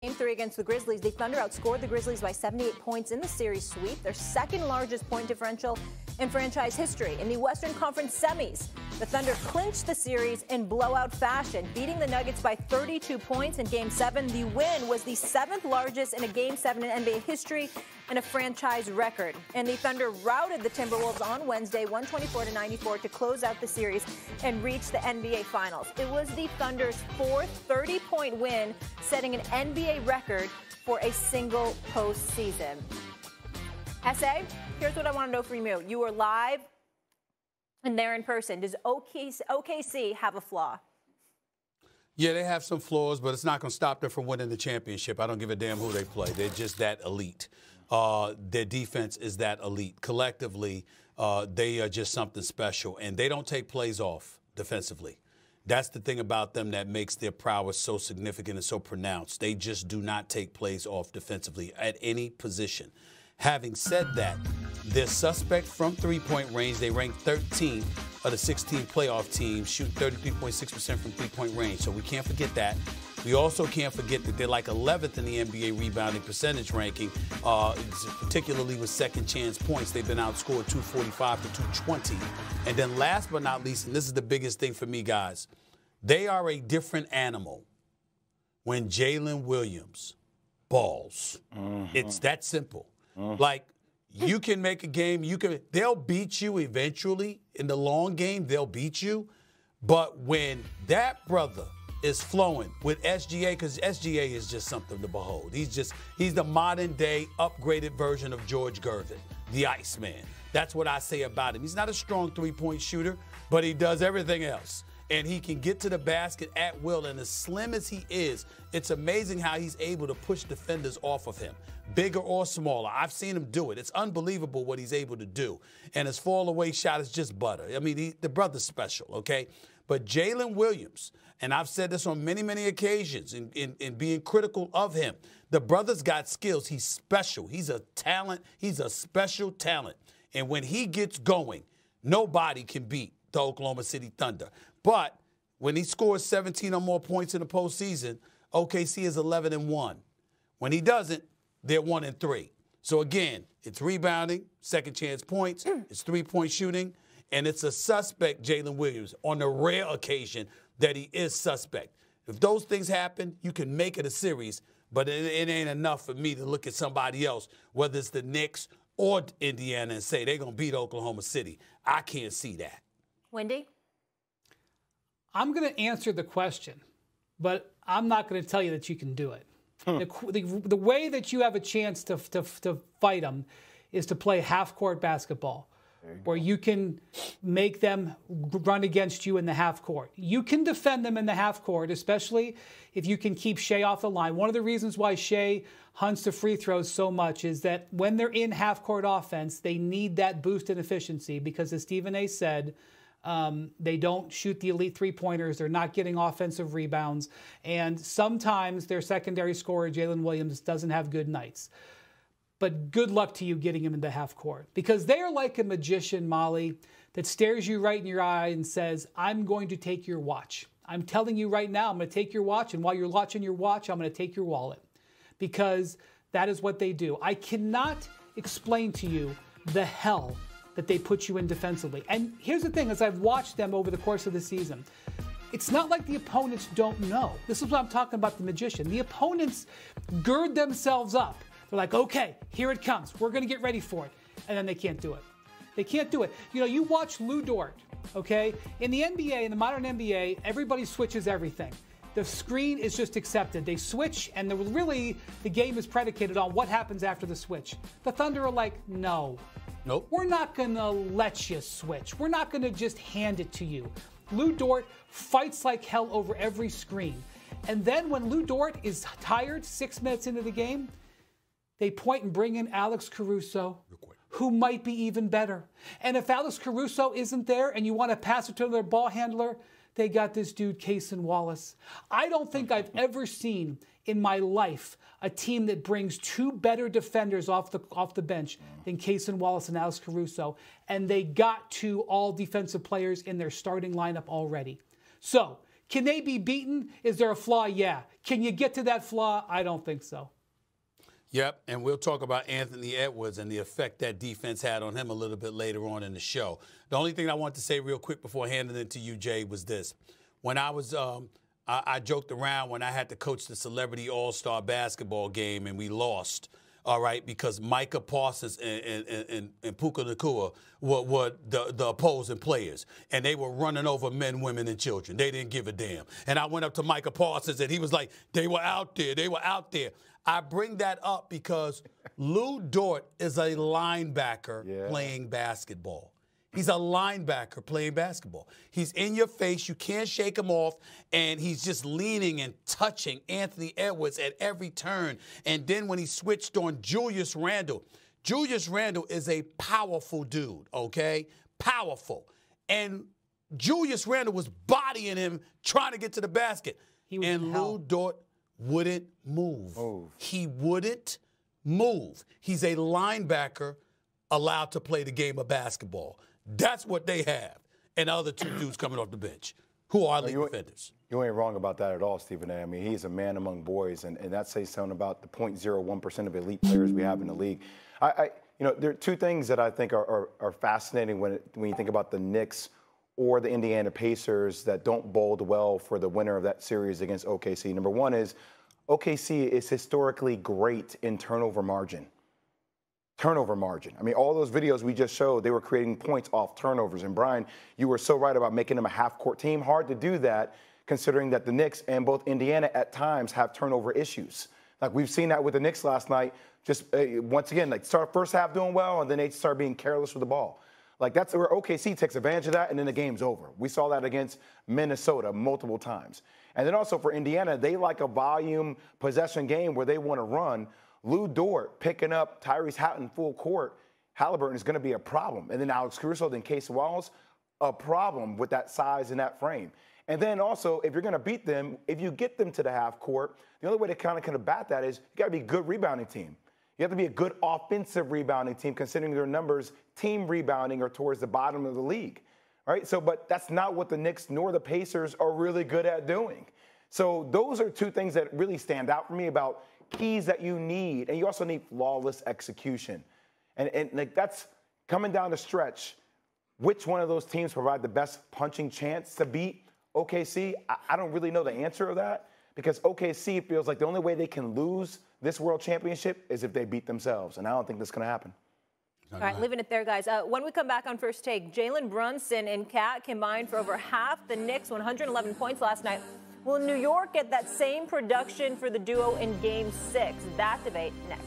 Game 3 against the Grizzlies, the Thunder outscored the Grizzlies by 78 points in the series sweep, their second largest point differential in franchise history. In the Western Conference semis, the Thunder clinched the series in blowout fashion, beating the Nuggets by 32 points in Game 7. The win was the seventh largest in a Game 7 in NBA history and a franchise record. And the Thunder routed the Timberwolves on Wednesday, 124-94, to close out the series and reach the NBA Finals. It was the Thunder's fourth 30-point win, setting an NBA record for a single postseason. SA, here's what I want to know from you. You were live and there in person. Does OKC have a flaw? Yeah, they have some flaws, but it's not going to stop them from winning the championship. I don't give a damn who they play. They're just that elite. Their defense is that elite. Collectively, they are just something special, and they don't take plays off defensively. That's the thing about them that makes their prowess so significant and so pronounced. They just do not take plays off defensively at any position. Having said that, they're suspect from three-point range. They rank 13th of the 16 playoff teams, shoot 33.6% from three-point range. So we can't forget that. We also can't forget that they're like 11th in the NBA rebounding percentage ranking, particularly with second chance points. They've been outscored 245 to 220. And then last but not least, and this is the biggest thing for me, guys, they are a different animal when Jalen Williams balls. Mm-hmm. It's that simple. Mm-hmm. Like, you can make a game, they'll beat you eventually. In the long game, they'll beat you. But when that brother is flowing with SGA, because SGA is just something to behold. He's the modern day upgraded version of George Gervin, the Iceman. That's what I say about him. He's not a strong three-point shooter, but he does everything else. And he can get to the basket at will. And as slim as he is, it's amazing how he's able to push defenders off of him, bigger or smaller. I've seen him do it. It's unbelievable what he's able to do. And his fall-away shot is just butter. I mean, the brother's special, okay? But Jalen Williams, and I've said this on many, many occasions in being critical of him, the brother's got skills. He's special. He's a talent. He's a special talent. And when he gets going, nobody can beat the Oklahoma City Thunder. But when he scores 17 or more points in the postseason, OKC is 11-1. When he doesn't, they're 1-3. So again, it's rebounding, second chance points, it's three-point shooting, and it's a suspect, Jalen Williams, on the rare occasion that he is suspect. If those things happen, you can make it a series, but it ain't enough for me to look at somebody else, whether it's the Knicks or Indiana, and say they're going to beat Oklahoma City. I can't see that. Wendy? I'm going to answer the question, but I'm not going to tell you that you can do it. The way that you have a chance to fight them is to play half-court basketball, where you can make them run against you in the half court. You can defend them in the half court, especially if you can keep Shea off the line. One of the reasons why Shea hunts the free throws so much is that when they're in half-court offense, they need that boost in efficiency because, as Stephen A. said, they don't shoot the elite three-pointers. They're not getting offensive rebounds. And sometimes their secondary scorer, Jalen Williams, doesn't have good nights. But good luck to you getting him into half court because they are like a magician, Molly, that stares you right in your eye and says, I'm going to take your watch. I'm telling you right now, I'm going to take your watch. And while you're watching your watch, I'm going to take your wallet because that is what they do. I cannot explain to you the hell that they put you in defensively. And here's the thing, as I've watched them over the course of the season, it's not like the opponents don't know. This is what I'm talking about, the magician. The opponents gird themselves up. They're like, okay, here it comes. We're going to get ready for it. And then they can't do it. They can't do it. You know, you watch Lou Dort, okay? In the NBA, in the modern NBA, everybody switches everything. The screen is just accepted. They switch, and the game is predicated on what happens after the switch. The Thunder are like, no. Nope. We're not going to let you switch. We're not going to just hand it to you. Lou Dort fights like hell over every screen. And then when Lou Dort is tired 6 minutes into the game, they point and bring in Alex Caruso, who might be even better. And if Alex Caruso isn't there and you want to pass it to their ball handler, they got this dude, Cason Wallace. I don't think I've ever seen in my life a team that brings two better defenders off the bench than Cason Wallace and Alex Caruso. And they got two all-defensive players in their starting lineup already. So Can they be beaten? Is there a flaw? Yeah. Can you get to that flaw? I don't think so. Yep, and we'll talk about Anthony Edwards and the effect that defense had on him a little bit later on in the show. The only thing I want to say real quick before handing it to you, Jay, was this. When I was, I joked around when I had to coach the Celebrity All-Star basketball game and we lost, all right, because Micah Parsons and Puka Nacua were the opposing players, and they were running over men, women, and children. They didn't give a damn. And I went up to Micah Parsons, and he was like, they were out there. They were out there. I bring that up because Lou Dort is a linebacker playing basketball. He's a linebacker playing basketball. He's in your face. You can't shake him off. And he's just leaning and touching Anthony Edwards at every turn. And then when he switched on Julius Randle is a powerful dude, okay? Powerful. And Julius Randle was bodying him trying to get to the basket. And Lou Dort wouldn't move. He wouldn't move. He's a linebacker allowed to play the game of basketball. That's what they have. And the other two dudes coming off the bench, who are elite defenders. You ain't wrong about that at all, Stephen A. I mean, he's a man among boys, and that says something about the 0.01% of elite players we have in the league. There are two things that I think are fascinating when you think about the Knicks or the Indiana Pacers that don't bode well for the winner of that series against OKC. Number one is OKC is historically great in turnover margin. Turnover margin. I mean, all those videos we just showed, they were creating points off turnovers. And Brian, you were so right about making them a half-court team. Hard to do that considering that the Knicks and both Indiana at times have turnover issues. Like we've seen that with the Knicks last night. Just once again, like start first half doing well, and then they start being careless with the ball. Like that's where OKC takes advantage of that, and then the game's over. We saw that against Minnesota multiple times. And then also for Indiana, they like a volume possession game where they want to run. Lou Dort picking up Tyrese Houghton full court, Halliburton is going to be a problem. And then Alex Caruso, then Casey Wallace, a problem with that size and that frame. And then also, if you're going to beat them, if you get them to the half court, the only way to kind of combat that is you got to be a good rebounding team. You have to be a good offensive rebounding team, considering their numbers, team rebounding are towards the bottom of the league, right? So, but that's not what the Knicks nor the Pacers are really good at doing. So those are two things that really stand out for me about keys that you need. And you also need flawless execution. And like that's coming down the stretch. Which one of those teams provide the best punching chance to beat OKC? I don't really know the answer of that because OKC feels like the only way they can lose this world championship is if they beat themselves, and I don't think that's going to happen. All right, leaving it there, guys. When we come back on First Take, Jalen Brunson and Cat combined for over half the Knicks, 111 points last night. Will New York get that same production for the duo in Game 6? That debate next.